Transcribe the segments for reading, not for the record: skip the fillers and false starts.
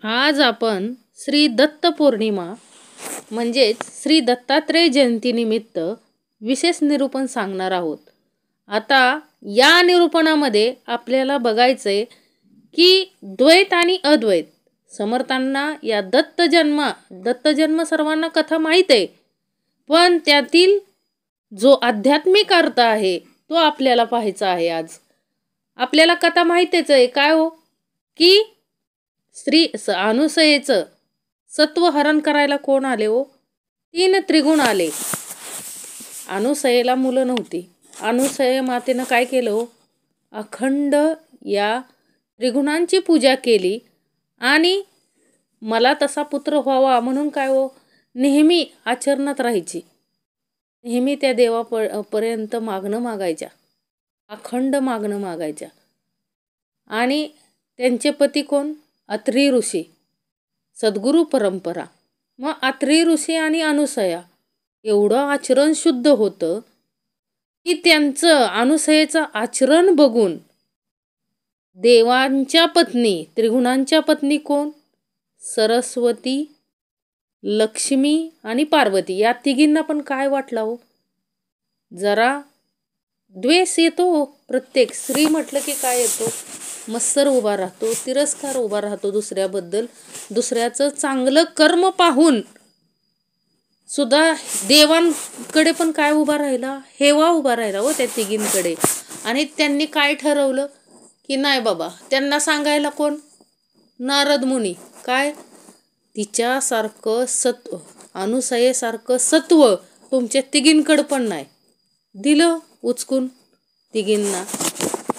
आज आपण श्री दत्त पौर्णिमा म्हणजेच श्री दत्तात्रेय जयंतीनिमित्त विशेष निरूपण सांगणार आहोत. आता या निरूपणामध्ये आपल्याला बघायचंय की द्वैत आणि अद्वैत समर्थांना या दत्त जन्म सर्वांना कथा माहीत आहे, पण त्यातील जो आध्यात्मिक अर्थ आहे तो आपल्याला पाहायचा आहे. आज आपल्याला कथा माहितीच आहे काय हो, की अनुसयेचं सत्व हरण करायला कोण आले हो? 3 त्रिगुण आले. अनुसयेला मुलं नव्हती. अनुसये मातेनं काय केलं हो? अखंड या त्रिगुणांची पूजा केली आणि मला तसा पुत्र व्हावा म्हणून काय हो, नेहमी आचरणात राहायची. नेहमी त्या देवापर्यंत मागणं मागायच्या, अखंड मागणं मागायच्या. आणि त्यांचे पती कोण? अत्री ऋषी, सद्गुरू परंपरा. मग अत्री ऋषी आणि अनुसया एवढं आचरण शुद्ध होतं की त्यांचं अनुसयेचं आचरण बघून देवांच्या पत्नी, त्रिगुणांच्या पत्नी कोण? सरस्वती, लक्ष्मी आणि पार्वती या तिघींना पण काय वाटलं हो? जरा द्वेष येतो. प्रत्येक स्त्री म्हटलं की काय येतो? मत्सर उभा राहतो, तिरस्कार उभा राहतो दुसऱ्याबद्दल. दुसऱ्याचं चांगलं कर्म पाहून सुद्धा देवांकडे पण काय उभा राहिला? हेवा उभा राहिला हो त्या तिघींकडे. आणि त्यांनी काय ठरवलं की नाही बाबा, त्यांना सांगायला कोण? नारद मुनी. काय? तिच्यासारखं सत्व, अनुसयेसारखं सत्व तुमच्या तिघींकडं पण नाही. दिलं उचकून तिघींना.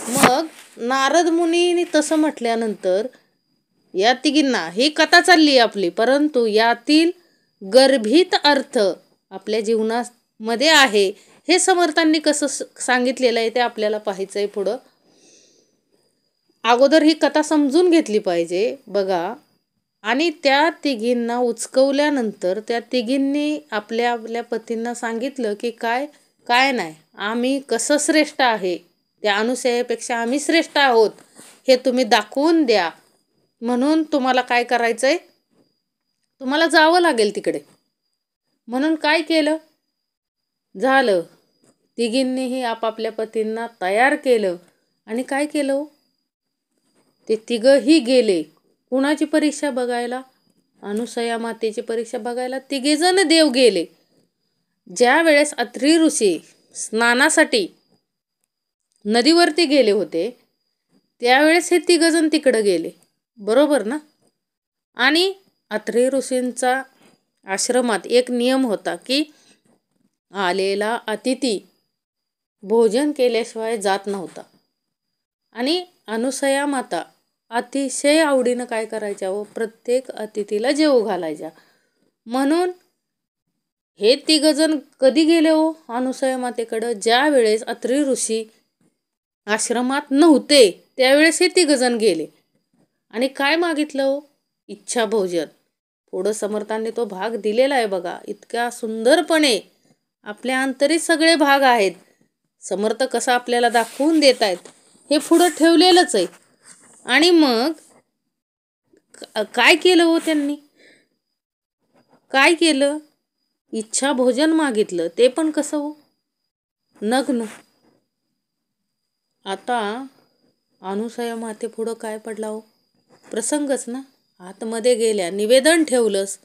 मग नारद मुनीने तसं म्हटल्यानंतर या तिघींना, ही कथा चालली आपली, परंतु यातील गर्भित अर्थ आपल्या जीवनामध्ये आहे हे समर्थांनी कसं सांगितलेलं आहे ते आपल्याला पाहायचंय पुढं. अगोदर ही कथा समजून घेतली पाहिजे बघा. आणि त्या तिघींना उचकवल्यानंतर त्या तिघींनी आपल्या आपल्या पतींना सांगितलं की काय नाही, आम्ही कसं श्रेष्ठ आहे, त्या अनुसयेपेक्षा आम्ही श्रेष्ठ आहोत हे तुम्ही दाखवून द्या. म्हणून तुम्हाला काय करायचंय, तुम्हाला जावं लागेल तिकडे. म्हणून काय केलं? झालं, तिघींनीही आपापल्या पतींना तयार केलं आणि काय केलं? ते तिघही गेले. कुणाची परीक्षा बघायला? अनुसया मातेची परीक्षा बघायला तिघेजण देव गेले. ज्या वेळेस अत्री ऋषी स्नानासाठी नदीवरती गेले होते त्यावेळेस हे तिघजण तिकडं गेले, बरोबर ना? आणि अत्री ऋषींचा आश्रमात एक नियम होता की आलेला अतिथी भोजन केल्याशिवाय जात नव्हता. आणि अनुसया माता अतिशय आवडीनं काय करायच्या व प्रत्येक अतिथीला जेवू घालायच्या. म्हणून हे तिघजण कधी गेले हो अनुसया मातेकडं? ज्या वेळेस अत्री ऋषी आश्रमात नव्हते त्यावेळेस हे तिघजण गेले. आणि काय मागितलं हो? इच्छा भोजन. पुढं समर्थांनी तो भाग दिलेला आहे बघा. इतक्या सुंदरपणे आपल्या अंतरी सगळे भाग आहेत. समर्थ कसं आपल्याला दाखवून देत आहेत हे पुढं ठेवलेलंच आहे. आणि मग काय केलं हो त्यांनी? काय केलं? इच्छा भोजन मागितलं, ते पण कसं हो? नग्न. आता अनुसया माते पुढं काय पडला हो? प्रसंगच ना. आतमध्ये गेल्या, निवेदन ठेवलंस,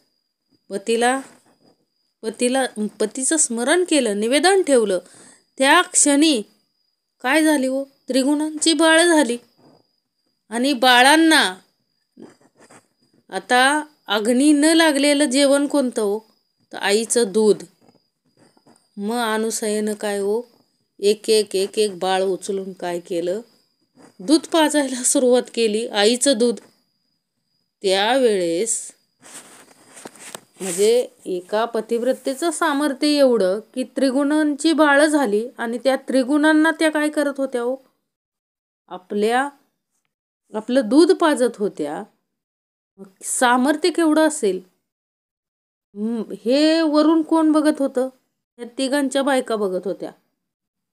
पतीचं स्मरण केलं, निवेदन ठेवलं. त्या क्षणी काय झाली हो? त्रिगुणांची बाळ झाली. आणि बाळांना आता अग्नी न लागलेलं जेवण कोणतं हो? तर आईचं दूध. मग अनुसयेनं काय हो, एक एक बाळ उचलून काय केलं? दूध पाजायला सुरुवात केली, आईचं दूध. त्यावेळेस म्हणजे एका पतिव्रतेचं सामर्थ्य एवढं की त्रिगुणांची बाळ झाली आणि त्या त्रिगुणांना त्या काय करत होत्या हो? आपलं दूध पाजत होत्या. सामर्थ्य केवढं असेल हे वरून कोण बघत होतं? त्या तिघांच्या बायका बघत होत्या.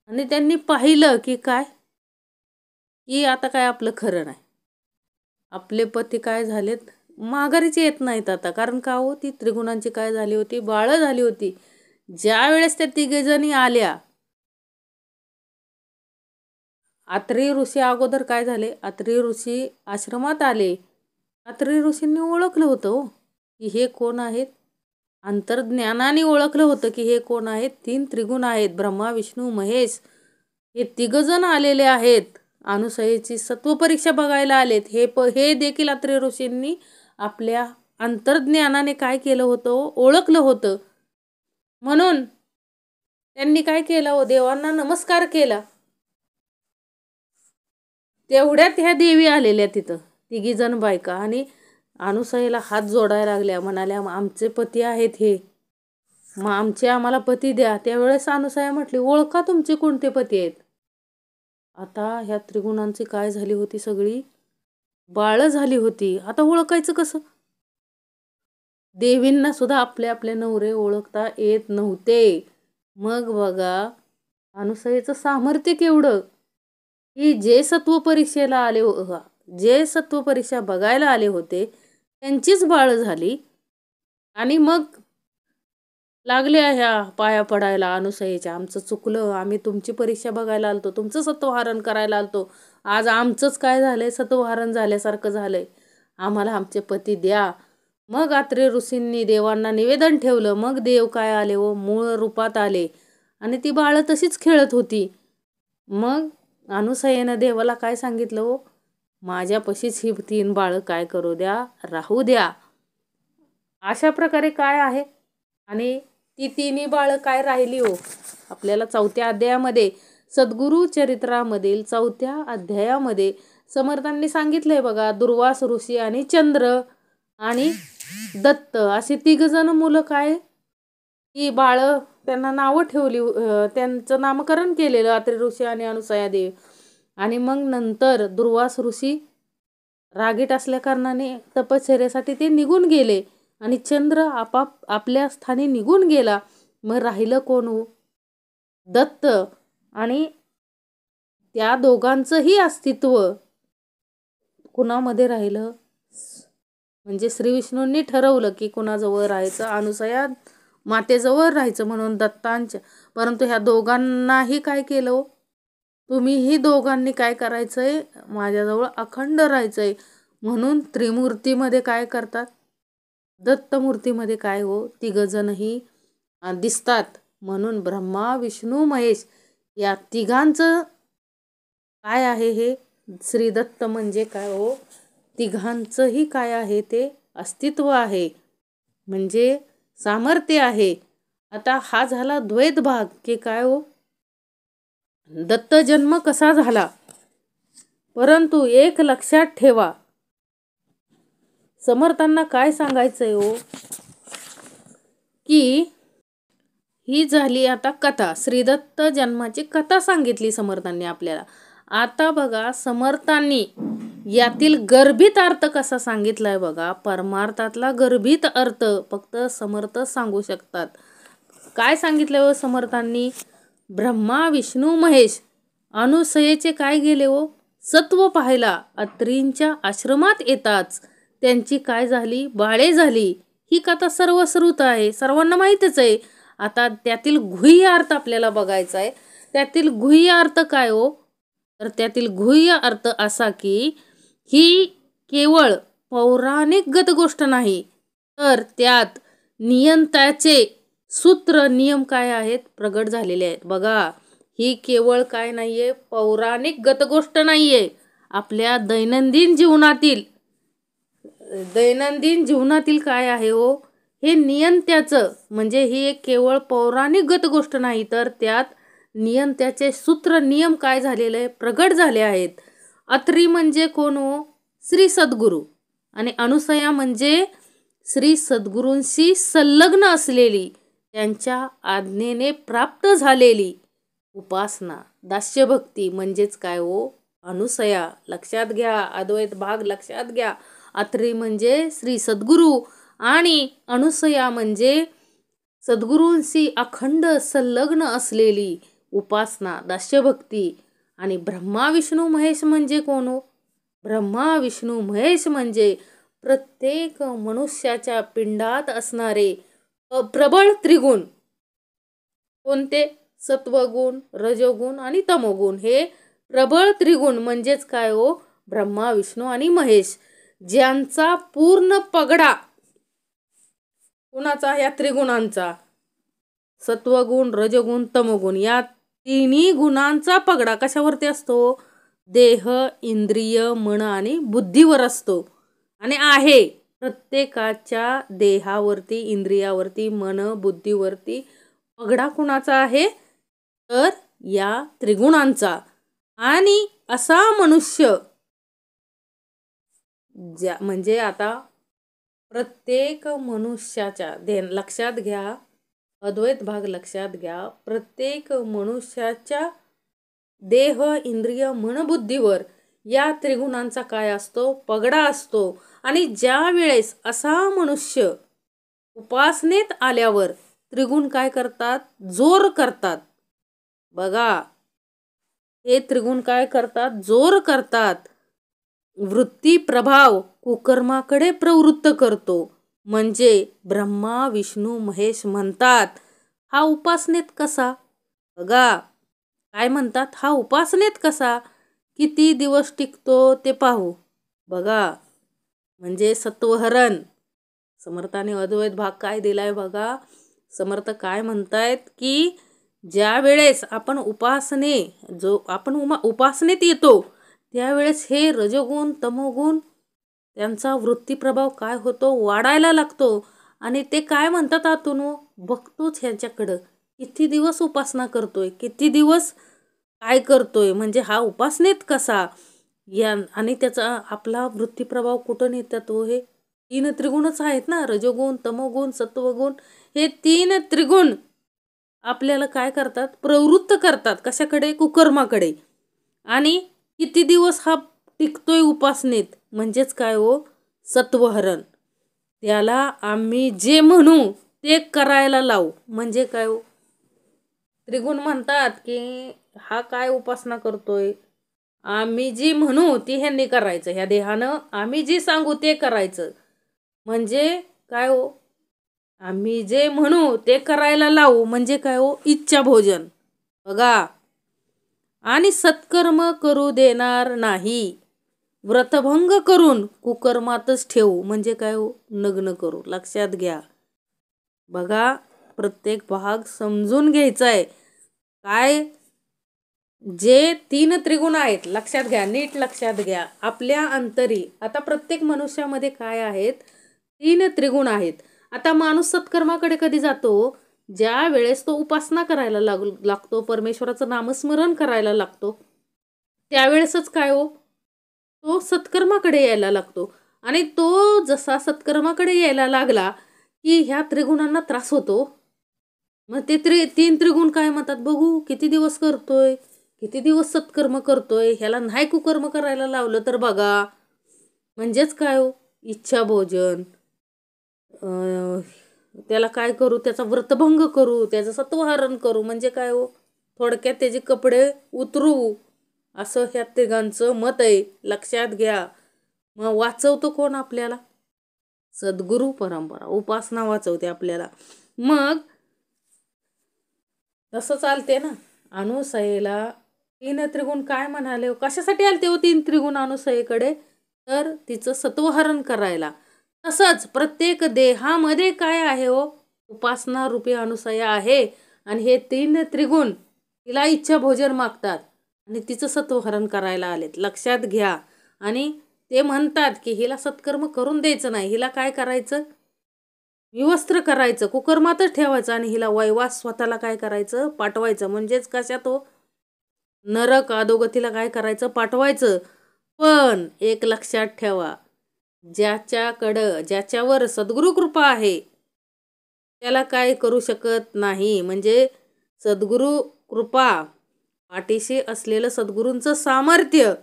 आणि त्यांनी पाहिलं की काय, की आता काय आपलं खरं नाही. आपले पती काय झालेत? माघारीच येत नाहीत आता. कारण का हो, ती त्रिगुणांची काय झाली होती, बाळं झाली होती. ज्या वेळेस त्या तिघेजणी आल्या, आत्री ऋषी अगोदर काय झाले, आत्री ऋषी आश्रमात आले. आत्री ऋषींनी ओळखलं होतं हो की हे कोण आहेत. अंतर्ज्ञानाने ओळखलं होतं की हे कोण आहेत. 3 त्रिगुण आहेत, ब्रह्मा विष्णू महेश. हे तिघजण आलेले आहेत. अनुसयेची सत्वपरीक्षा बघायला आलेत. हे देखील अत्रि ऋषींनी आपल्या अंतर्ज्ञानाने काय केलं होतं, ओळखलं होतं. म्हणून त्यांनी काय केलं हो, देवांना नमस्कार केला. तेवढ्यात ह्या देवी आलेल्या तिथं, 3 जण बायका, आणि अनुसयेला हात जोडायला लागल्या. म्हणाल्या, आमचे पती आहेत हे, मग आम्हाला पती द्या. त्यावेळेस अनुसया म्हटली, ओळखा तुमचे कोणते पती आहेत. आता ह्या त्रिगुणांची काय झाली होती, सगळी बाळ झाली होती. आता ओळखायचं कसं. देवींना सुद्धा आपले आपले नवरे ओळखता येत नव्हते. मग बघा अनुसयेचं सामर्थ्य केवढं, की जे सत्वपरीक्षेला आले, जे सत्वपरीक्षा बघायला आले होते त्यांचीच बाळ झाली. आणि मग लागले ह्या पाया पडायला अनुसयेच्या, आमचं चुकलं, आम्ही तुमची परीक्षा बघायला आलतो, तुमचं सत्वहरण करायला आलतो, आज आमचंच काय झालंय, सत्वहरण झाल्यासारखं झालंय, आम्हाला आमचे पती द्या. मग अत्रि ऋषींनी देवांना निवेदन ठेवलं. मग देव काय आले हो, मूळ रूपात आले आणि ती बाळं तशीच खेळत होती. मग अनुसयेनं देवाला काय सांगितलं हो, माझ्यापाशीच ही 3 बाळं काय करू द्या, राहू द्या. अशा प्रकारे काय आहे. आणि ती 3 बाळं काय राहिली हो, आपल्याला 4थ्या अध्यायामध्ये, सद्गुरु चरित्रामधील 4थ्या अध्यायामध्ये समर्थांनी सांगितलंय बघा. दुर्वास ऋषी आणि चंद्र आणि दत्त अशी 3 जण मुलं काय, ही बाळं त्यांना नावं ठेवली, त्यांचं नामकरण केलेलं अत्रि ऋषी आणि अनुसया देवी. आणि मग नंतर दुर्वास ऋषी रागीट असल्या कारणाने तपश्चर्यासाठी ते निघून गेले आणि चंद्र आपल्या स्थानी निघून गेला. मग राहिलं कोण हो, दत्त. आणि त्या दोघांचंही अस्तित्व कुणामध्ये राहिलं, म्हणजे श्री विष्णूंनी ठरवलं की कुणाजवळ राहायचं, अनुसया मातेजवळ राहायचं म्हणून दत्तांच्या. परंतु ह्या दोघांनाही काय केलं हो, तुम्हीही दोघांनी काय करायचंय, माझ्याजवळ अखंड राहायचंय म्हणून त्रिमूर्तीमध्ये काय करतात, दत्तमूर्तीमध्ये काय हो, 3 जणही दिसतात. म्हणून ब्रह्मा विष्णू महेश या 3घांचं काय आहे, हे श्री दत्त म्हणजे काय हो, 3घांचंही काय आहे, ते अस्तित्व आहे, म्हणजे सामर्थ्य आहे. आता हा झाला द्वैत भाग, की काय हो, दत्त जन्म कसा झाला. परंतु एक लक्षात ठेवा, समर्थांना काय सांगायचंय हो, की ही झाली आता कथा, श्रीदत्त जन्माची कथा सांगितली समर्थांनी आपल्याला. आता बघा समर्थांनी यातील गर्भित अर्थ कसा सांगितलाय बघा. परमार्थातला गर्भित अर्थ फक्त समर्थ सांगू शकतात. काय सांगितलं हो समर्थांनी, ब्रह्मा विष्णू महेश अनुसयेचे काय गेले हो, सत्व पाहायला अत्रींच्या आश्रमात येताच त्यांची काय झाली, बाळे झाली. ही कथा सर्वश्रुत आहे, सर्वांना माहीतच आहे. आता त्यातील गुह्य अर्थ आपल्याला बघायचा आहे. त्यातील गुह्य अर्थ काय हो, तर त्यातील गुह्य अर्थ असा की ही केवळ पौराणिकगत गोष्ट नाही, तर त्यात नियंत्याचे सूत्र नियम काय आहेत, प्रगट झालेले आहेत. बघा, ही केवळ काय नाहीये, पौराणिकगत गोष्ट नाहीये. आपल्या दैनंदिन जीवनातील काय आहे हो, हे नियंत्याचं, म्हणजे ही एक केवळ पौराणिकगत गोष्ट नाही, तर त्यात नियंत्याचे सूत्र नियम काय झालेले आहे, प्रगट झाले आहेत. अत्रि म्हणजे कोण हो, श्री सद्गुरू. आणि अनुसया म्हणजे श्री सद्गुरूंशी संलग्न असलेली, त्यांच्या आज्ञेने प्राप्त झालेली उपासना, दास्यभक्ती म्हणजेच काय हो, अनुसया. लक्षात घ्या, अद्वैत भाग लक्षात घ्या. अत्रि म्हणजे श्री सद्गुरू आणि अनुसया म्हणजे सद्गुरूंशी अखंड संलग्न असलेली उपासना, दास्यभक्ती. आणि ब्रह्मा विष्णू महेश म्हणजे कोण हो, ब्रह्मा विष्णू महेश म्हणजे प्रत्येक मनुष्याच्या पिंडात असणारे प्रबळ त्रिगुण कोणते? सत्वगुण, रजोगुण आणि तमोगुण. हे प्रबळ त्रिगुण म्हणजेच काय हो? ब्रह्मा, विष्णू आणि महेश, ज्यांचा पूर्ण पगडा कुणाचा? या त्रिगुणांचा. सत्वगुण, रजोगुण, तमोगुण या तिन्ही गुणांचा पगडा कशावरती असतो? देह, इंद्रिय, मन आणि बुद्धीवर असतो. आणि आहे प्रत्येकाच्या देहावरती, इंद्रियावरती, मन, बुद्धीवरती पगडा कुणाचा आहे? तर या त्रिगुणांचा. आणि असा मनुष्य म्हणजे आता प्रत्येक मनुष्याच्या लक्षात घ्या, अद्वैत भाग लक्षात घ्या, प्रत्येक मनुष्याच्या देह, इंद्रिय, मन, बुद्धीवर या त्रिगुणांचा काय असतो? पगडा असतो. आणि ज्या वेळेस असा मनुष्य उपासनेत आल्यावर त्रिगुण काय करतात? जोर करतात. बघा, हे त्रिगुण काय करतात? जोर करतात. वृत्ती प्रभाव कुकर्माकडे प्रवृत्त करतो. म्हणजे ब्रह्मा, विष्णू, महेश म्हणतात हा उपासनेत कसा? बघा काय म्हणतात? हा उपासनेत कसा? किती दिवस टिकतो ते पाहू. बघा, म्हणजे सत्वहरण. समर्थाने अद्वैत भाग काय दिलाय बघा. समर्थ काय म्हणतायत की ज्या वेळेस आपण उपासनेत येतो त्यावेळेस हे रजोगुण, तमोगुण त्यांचा वृत्ती प्रभाव काय होतो? वाढायला लागतो. आणि ते काय म्हणतात? आतून बघतोच ह्यांच्याकडं किती दिवस उपासना करतोय, किती दिवस काय करतोय, म्हणजे हा उपासनेत कसा? आणि त्याचा आपला वृत्ती प्रभाव कुठं नेतात? हे 3 त्रिगुणच आहेत ना, रजोगुण, तमोगुण, सत्वगुण. हे 3 त्रिगुण आपल्याला काय करतात? प्रवृत्त करतात. कशाकडे? कुकर्माकडे. आणि किती दिवस हा टिकतोय उपासनेत? म्हणजेच काय हो? सत्वहरण. त्याला आम्ही जे म्हणू ते करायला लावू. म्हणजे काय हो? त्रिगुण म्हणतात की हा काय उपासना करतोय? आम्ही जी म्हणू ती ह्यांनी करायचं. ह्या देहानं आम्ही जी सांगू ते करायचं. म्हणजे काय हो? आम्ही जे म्हणू ते करायला लावू. म्हणजे काय हो? इच्छा भोजन. बघा, आणि सत्कर्म करू देणार नाही. व्रतभंग करून कुकर्मातच ठेवू. म्हणजे काय हो? नग्न करू. लक्षात घ्या. बघा, प्रत्येक भाग समजून घ्यायचा आहे. काय जे 3 त्रिगुण आहेत लक्षात घ्या, नीट लक्षात घ्या. आपल्या अंतरी आता प्रत्येक मनुष्यामध्ये काय आहेत? 3 त्रिगुण आहेत. आता माणूस सत्कर्माकडे कधी जातो? ज्या वेळेस तो उपासना करायला लागतो, परमेश्वराचं नामस्मरण करायला लागतो, त्यावेळेसच काय हो? तो सत्कर्माकडे यायला लागतो. आणि तो जसा सत्कर्माकडे यायला लागला की ह्या त्रिगुणांना त्रास होतो. मग ते 3 त्रिगुण काय म्हणतात? बघू किती दिवस करतोय, किती दिवस सत्कर्म करतोय. ह्याला नाही कुकर्म करायला लावलं तर बघा. म्हणजेच काय हो? इच्छा भोजन. त्याला काय करू? त्याचा व्रतभंग करू, त्याचं सत्वहरण करू. म्हणजे काय हो? थोडक्यात त्याचे कपडे उतरू, असं ह्या तिघांचं मत आहे. लक्षात घ्या. मग वाचवतो कोण आपल्याला? सद्गुरू परंपरा. उपासना वाचवते आपल्याला. मग तसं चालते ना. अनुसयेला 3 त्रिगुण काय म्हणाले? कशासाठी आलते हो 3 त्रिगुण अनुसयेकडे? तर तिचं सत्वहरण करायला. तसंच प्रत्येक देहामध्ये काय आहे हो? उपासना रूपी अनुसया आहे. आणि हे 3 त्रिगुण तिला इच्छा भोजन मागतात आणि तिचं सत्वहरण करायला आलेत. लक्षात घ्या. आणि ते म्हणतात की हिला सत्कर्म करून द्यायचं नाही, हिला काय करायचं? विवस्त्र करायचं, कुकर्मातच ठेवायचं आणि हिला वैवास स्वतःला काय करायचं? पाठवायचं. म्हणजेच कशात हो? नरक अधोगतीला काय करायचं? पाठवायचं. पण एक लक्षात ठेवा, ज्याच्यावर सद्गुरू कृपा आहे त्याला काय करू शकत नाही. म्हणजे सद्गुरू कृपा, पाठीशी असलेलं सद्गुरूंचं सामर्थ्य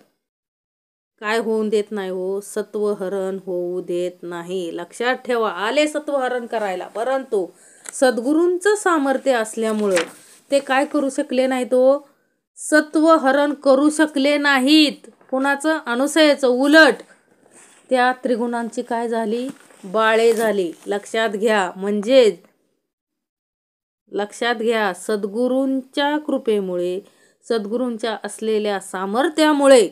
काय होऊन देत नाही हो? सत्वहरण होऊ देत नाही. लक्षात ठेवा. आले सत्वहरण करायला, परंतु सद्गुरूंचं सामर्थ्य असल्यामुळं ते काय करू शकले नाहीत हो? सत्वहरण करू शकले नाहीत. कुणाचं? अनुसयाचं. उलट त्या त्रिगुणांची काय झाली? बाळे झाली. लक्षात घ्या. म्हणजेच लक्षात घ्या, सद्गुरूंच्या कृपेमुळे, सद्गुरूंच्या असलेल्या सामर्थ्यामुळे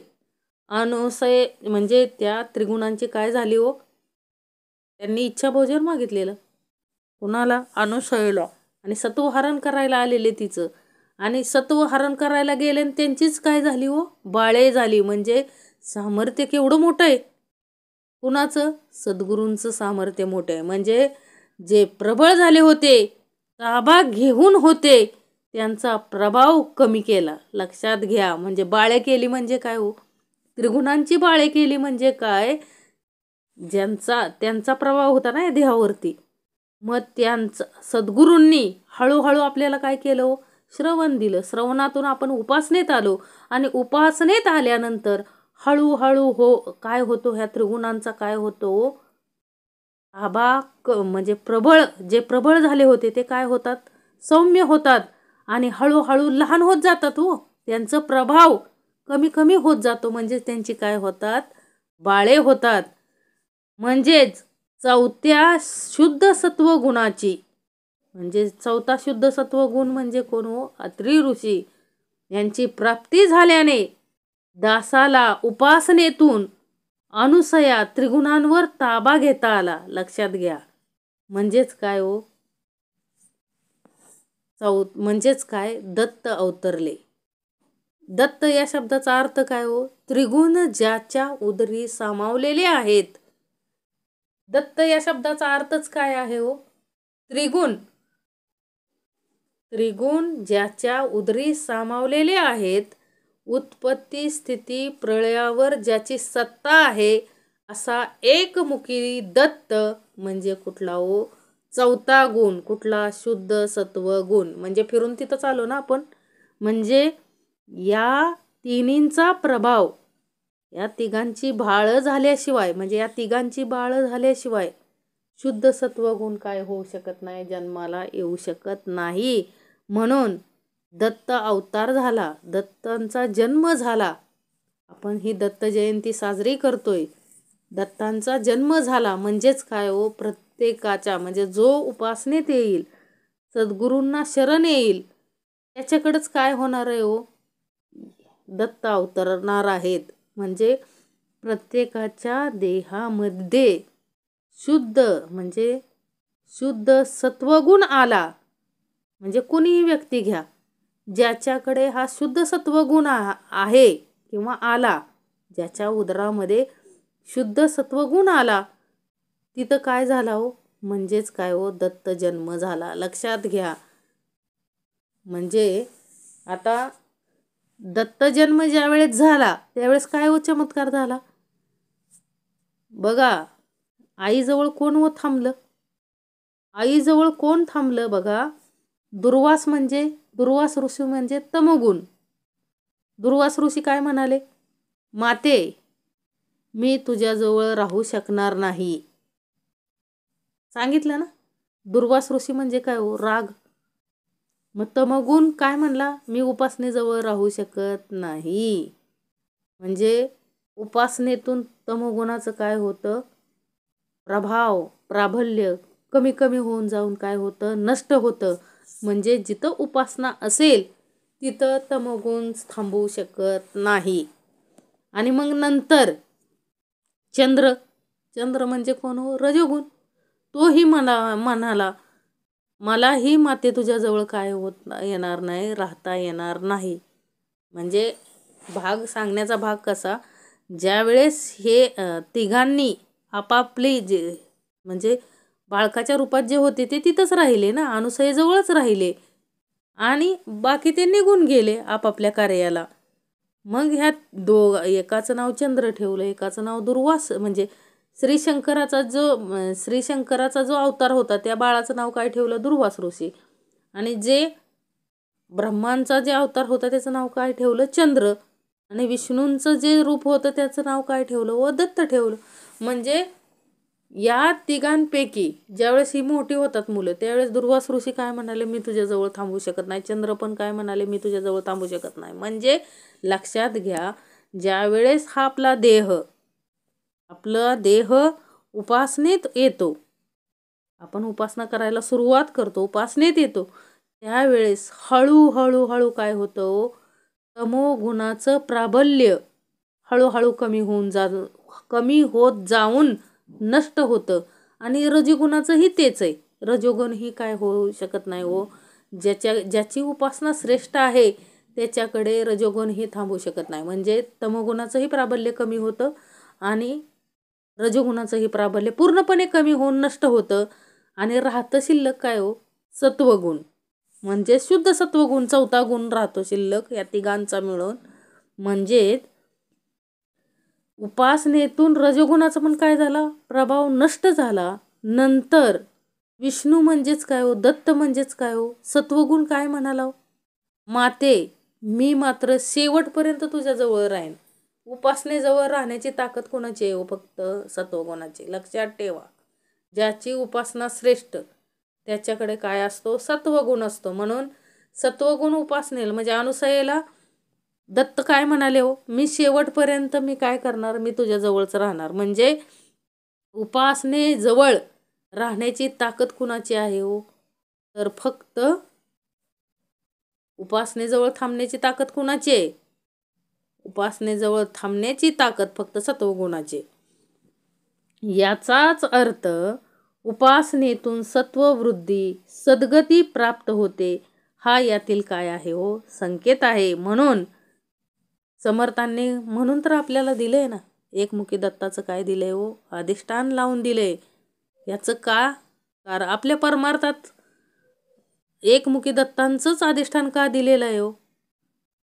अनुसय म्हणजे त्या त्रिगुणांची काय झाली हो? त्यांनी इच्छा भोजन मागितलेलं. कुणाला? अनुसयला. आणि सत्वहरण करायला आलेले तिचं. आणि सत्वहरण करायला गेले आणि त्यांचीच काय झाली हो? बाळे झाली. म्हणजे सामर्थ्य केवढं मोठं आहे. कुणाचं? सद्गुरूंचं सामर्थ्य मोठं आहे. म्हणजे जे प्रबळ झाले होते, ताबा घेऊन होते, त्यांचा प्रभाव कमी केला. लक्षात घ्या. म्हणजे बाळे केली म्हणजे काय हो? त्रिगुणांची बाळे केली म्हणजे काय? त्यांचा प्रभाव होता ना या देहावरती. मग त्यांचं सद्गुरूंनी हळूहळू आपल्याला काय केलं हो? श्रवण दिलं. श्रवणातून आपण उपासनेत आलो. आणि उपासनेत आल्यानंतर हळूहळू काय होतो? ह्या त्रिगुणांचा काय होतो? म्हणजे जे प्रबळ झाले होते ते काय होतात? सौम्य होतात. आणि हळूहळू लहान होत जातात हो. त्यांचा प्रभाव कमी कमी होत जातो. म्हणजे त्यांची काय होतात? बाळे होतात. म्हणजेच चौथ्या शुद्ध सत्व गुणाची, म्हणजे चौथा शुद्ध सत्व गुण म्हणजे कोण हो? अत्री ऋषी यांची प्राप्ती झाल्याने दासाला उपासनेतून अनुसया त्रिगुणांवर ताबा घेता आला. लक्षात घ्या. म्हणजेच काय हो? म्हणजेच काय? दत्त अवतरले. दत्त या शब्दाचा अर्थ काय हो? त्रिगुण ज्याच्या उदरी सामावलेले आहेत. दत्त या शब्दाचा अर्थच काय आहे हो? त्रिगुण. त्रिगुण ज्याच्या उदरी सामावलेले आहेत, उत्पत्ती स्थिती प्रलयावर ज्याची सत्ता आहे, असा एकमुखी दत्त म्हणजे कुठला हो? चौथा गुण. कुठला? शुद्ध सत्व गुण. म्हणजे फिरून तिथंच आलो ना आपण. म्हणजे या तिन्हींचा प्रभाव, या तिघांची बाळ झाल्याशिवाय, म्हणजे या तिघांची बाळ झाल्याशिवाय शुद्ध सत्वगुण काय होऊ शकत नाही? जन्माला येऊ शकत नाही. म्हणून दत्त अवतार झाला. दत्तांचा जन्म झाला. आपण ही दत्त जयंती साजरी करतोय. दत्तांचा जन्म झाला म्हणजेच काय हो? प्रत्येकाच्या, म्हणजे जो उपासनेत येईल, सद्गुरूंना शरण येईल, त्याच्याकडेच काय होणार आहे हो? दत्त अवतरणार आहेत. म्हणजे प्रत्येकाच्या देहामध्ये शुद्ध, म्हणजे शुद्ध सत्वगुण आला. म्हणजे कोणीही व्यक्ती घ्या, ज्याच्याकडे हा शुद्ध सत्वगुण आहे किंवा आला, ज्याच्या उदरामध्ये शुद्ध सत्वगुण आला, तिथं काय झाला हो? म्हणजेच काय हो? दत्त जन्म झाला. लक्षात घ्या. म्हणजे आता दत्त जन्म ज्या वेळेस झाला त्यावेळेस काय हो? चमत्कार झाला. बघा, आईजवळ कोण हो थांबलं? आईजवळ कोण थांबलं? बघा, दुर्वास ऋषी म्हणजे तमोगुण. दुर्वास ऋषी काय म्हणाले? माते, मी तुझ्याजवळ राहू शकणार नाही. सांगितलं ना. दुर्वास ऋषी म्हणजे काय हो? राग. मग तमोगुण काय म्हणला? मी उपासनेजवळ राहू शकत नाही. म्हणजे उपासनेतून तमोगुणाचं काय होतं? प्रभाव, प्राबल्य कमी कमी होऊन जाऊन काय होतं? नष्ट होतं. म्हणजे जिथं उपासना असेल तिथं तमोगुण थांबवू शकत नाही. आणि मग नंतर चंद्र म्हणजे कोण हो? रजोगुण. तोही म्हणाला, मलाही माते तुझ्याजवळ काय येणार नाही, राहता येणार नाही. म्हणजे सांगण्याचा भाग कसा? ज्यावेळेस हे तिघांनी आपापली म्हणजे बाळकाच्या रूपात जे होते ते तिथंच राहिले ना, अनुसयेजवळच राहिले. आणि बाकी ते निघून गेले आपापल्या कार्याला. मग ह्या एकाचं नाव चंद्र ठेवलं, एकाचं नाव दुर्वास, म्हणजे श्रीशंकराचा जो अवतार होता त्या बाळाचं नाव काय ठेवलं? दुर्वास ऋषी. आणि जे ब्रह्मांचा जे अवतार होता त्याचं नाव काय ठेवलं? चंद्र. आणि विष्णूंचं जे रूप होतं त्याचं नाव काय ठेवलं? व दत्त ठेवलं. म्हणजे या तिघांपैकी ज्यावेळेस ही मोठी होतात मुलं, त्यावेळेस दुर्वास ऋषी काय म्हणाले? मी तुझ्याजवळ थांबू शकत नाही. चंद्र पण काय म्हणाले? मी तुझ्याजवळ थांबू शकत नाही. म्हणजे लक्षात घ्या, ज्यावेळेस हा आपला देह आपला देह उपासनेत येतो, आपण उपासना करायला सुरुवात करतो, उपासनेत येतो, त्यावेळेस हळूहळू काय होतं, तमोगुणाचं प्राबल्य हळूहळू कमी होत जाऊन नष्ट होतं. आणि रजोगुणाचंही तेच आहे. रजोगुण ही काय होऊ शकत नाही हो. ज्याची उपासना श्रेष्ठ आहे त्याच्याकडे रजोगुण ही थांबू शकत नाही. म्हणजे तमोगुणाचंही प्राबल्य कमी होतं आणि रजोगुणाचंही प्राबल्य पूर्णपणे कमी होऊन नष्ट होतं. आणि राहतं शिल्लक काय हो, सत्वगुण. म्हणजे शुद्ध सत्वगुण, चौथा गुण राहतो शिल्लक या तिघांचा मिळून. म्हणजे उपासनेतून रजोगुणाचा पण काय झाला, प्रभाव नष्ट झाला. नंतर विष्णू म्हणजेच काय हो, दत्त म्हणजेच काय हो, सत्वगुण काय म्हणाला, माते मी मात्र शेवटपर्यंत तुझ्याजवळ राहीन. उपासनेजवळ राहण्याची ताकद कोणाची आहे हो, फक्त सत्वगुणाची. लक्षात ठेवा, ज्याची उपासना श्रेष्ठ त्याच्याकडे काय असतो, सत्वगुण असतो. म्हणून सत्वगुण उपासनेला म्हणजे अनुसयेला दत्त काय म्हणाले हो, मी शेवटपर्यंत मी काय करणार, मी तुझ्या जवळच राहणार. म्हणजे उपासनेजवळ राहण्याची ताकद कुणाची आहे हो, तर फक्त उपासनेजवळ थांबण्याची ताकद कुणाची आहे, उपासनेजवळ थांबण्याची ताकद फक्त सत्वगुणाची. याचाच अर्थ उपासनेतून सत्ववृद्धी सद्गती प्राप्त होते, हा यातील काय आहे हो, संकेत आहे. म्हणून समर्थांनी म्हणून तर आपल्याला दिलंय ना, एकमुखी दत्ताचं काय दिलंय हो, अधिष्ठान लावून दिलंय. याचं का, कारण आपल्या परमार्थात एकमुखी दत्तांचंच अधिष्ठान का दिलेलं आहे हो,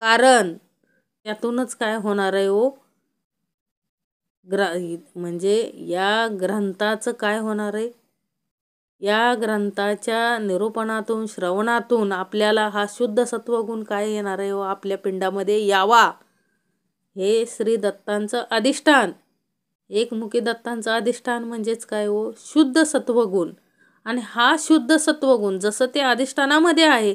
कारण त्यातूनच काय होणार आहे हो, म्हणजे या ग्रंथाचं काय होणार आहे, या ग्रंथाच्या निरूपणातून श्रवणातून आपल्याला हा शुद्ध सत्वगुण काय येणार आहे हो, आपल्या पिंडामध्ये यावा. हे श्री दत्तांचं अधिष्ठान, एकमुखी दत्तांचं अधिष्ठान म्हणजेच काय हो, शुद्ध सत्वगुण. आणि हा शुद्ध सत्वगुण जसं ते अधिष्ठानामध्ये आहे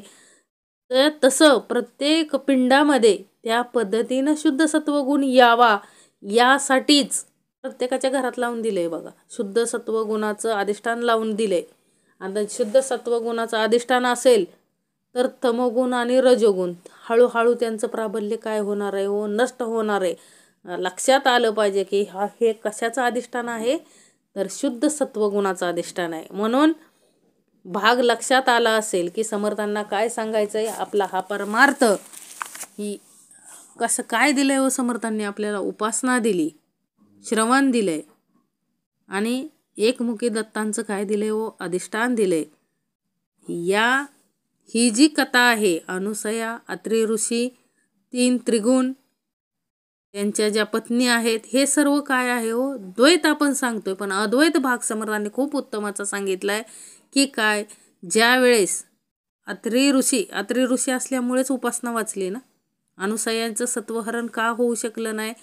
तर तसं प्रत्येक पिंडामध्ये त्या पद्धतीनं शुद्ध सत्वगुण यावा, यासाठीच प्रत्येकाच्या घरात लावून दिले बघा, शुद्ध सत्वगुणाचं अधिष्ठान लावून दिले. आता शुद्ध सत्वगुणाचं अधिष्ठान असेल तर तमोगुण आणि रजोगुण हळूहळू त्यांचं प्राबल्य काय होणार आहे हो, नष्ट होणार आहे. लक्षात आलं पाहिजे की हे कशाचं अधिष्ठान आहे, तर शुद्ध सत्वगुणाचं अधिष्ठान आहे. म्हणून भाग लक्षात आला असेल की समर्थांना काय सांगायचं आहे, आपला हा परमार्थ ही कसं काय दिलंय हो, समर्थांनी आपल्याला उपासना दिली, श्रवण दिलंय आणि एकमुखी दत्तांचं काय दिलंय हो, अधिष्ठान दिलंय. ही जी कथा आहे, अनुसया, अत्री ऋषी, 3 त्रिगुण, त्यांच्या ज्या पत्नी आहेत, हे सर्व काय आहे हो, द्वैत आपण सांगतोय. पण अद्वैत भाग समर्थांनी खूप उत्तमाचा सांगितलाय की काय, ज्या वेळेस अत्री ऋषी असल्यामुळेच उपासना वाचली ना. अनुसयांचं सत्वहरण का होऊ शकलं नाही,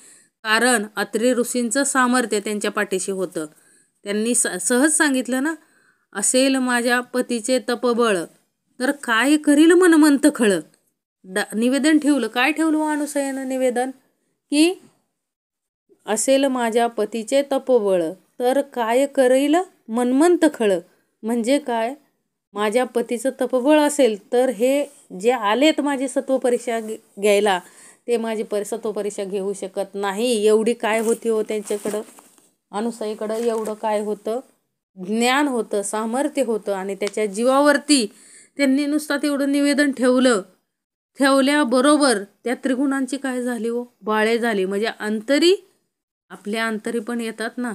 कारण अत्री ऋषींचं सामर्थ्य त्यांच्या पाठीशी होतं. त्यांनी सहज सांगितलं ना, असेल माझ्या पतीचे तपबळ तर काय करील मनमंत खळ. निवेदन ठेवलं, काय ठेवलं अनुसयानं निवेदन, की असेल माझ्या पतीचे तपबळ तर काय करील मनमंत खळ. म्हणजे काय, माझ्या पतीचं तपबळ असेल तर हे जे आलेत माझी सत्वपरीक्षा घ्यायला, ते माझी सत्वपरीक्षा घेऊ शकत नाही. एवढी काय होती हो त्यांच्याकडं, अनुसयेकडं एवढं काय होतं, ज्ञान होतं, सामर्थ्य होतं. आणि त्याच्या जीवावरती त्यांनी नुसतं तेवढं निवेदन ठेवल्याबरोबर त्या त्रिगुणांची काय झाली हो, बाळे झाली. म्हणजे आपल्या अंतरी पण येतात ना,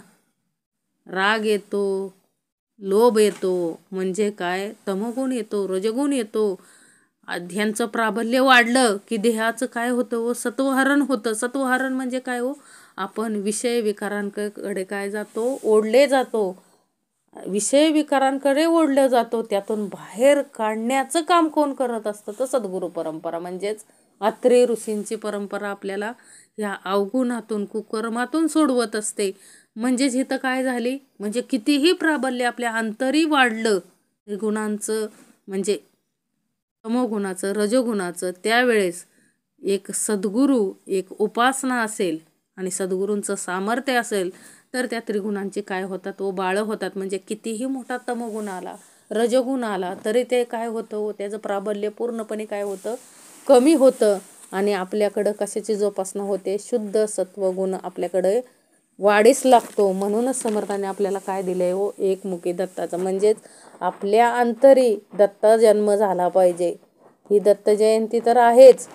राग येतो, लोभ येतो, म्हणजे काय तमोगुण येतो, रजगुण येतो. ह्यांचं प्राबल्य वाढलं की देहाचं काय होतं हो, सत्वहरण होतं. सत्वहरण म्हणजे काय हो, आपण विषय विकारांकडे काय जातो, ओढले जातो, विषय विकारांकडे ओढलं जातो. त्यातून बाहेर काढण्याचं काम कोण करत असतं, तर सद्गुरू परंपरा म्हणजेच अत्री ऋषींची परंपरा आपल्याला ह्या अवगुणातून कुकर्मातून सोडवत असते. म्हणजेच इथं काय झाली, म्हणजे कितीही प्राबल्य आपल्या अंतरी वाढलं गुणांचं, म्हणजे तमोगुणाचं, रजोगुणाचं, त्यावेळेस एक सद्गुरू, एक उपासना असेल आणि सद्गुरूंचं सामर्थ्य असेल तर त्या त्रिगुणांची काय होतात व बाळं होतात. म्हणजे कितीही मोठा तमगुण आला, रजगुण आला तरी ते काय होतं व त्याचं प्राबल्य पूर्णपणे काय होतं, कमी होतं. आणि आपल्याकडं कशाची जोपासना होते, शुद्ध सत्वगुण आपल्याकडे वाढीस लागतो. म्हणूनच समर्थाने आपल्याला काय दिलंय हो, एकमुखी दत्ताचं. म्हणजेच आपल्या अंतरी दत्ता जन्म झाला पाहिजे. ही दत्त जयंती तर आहेच,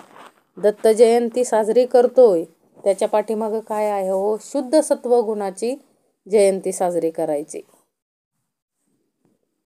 दत्त जयंती साजरी करतोय, त्याच्या पाठीमागं काय आहे हो, शुद्ध सत्वगुणाची जयंती साजरी करायची.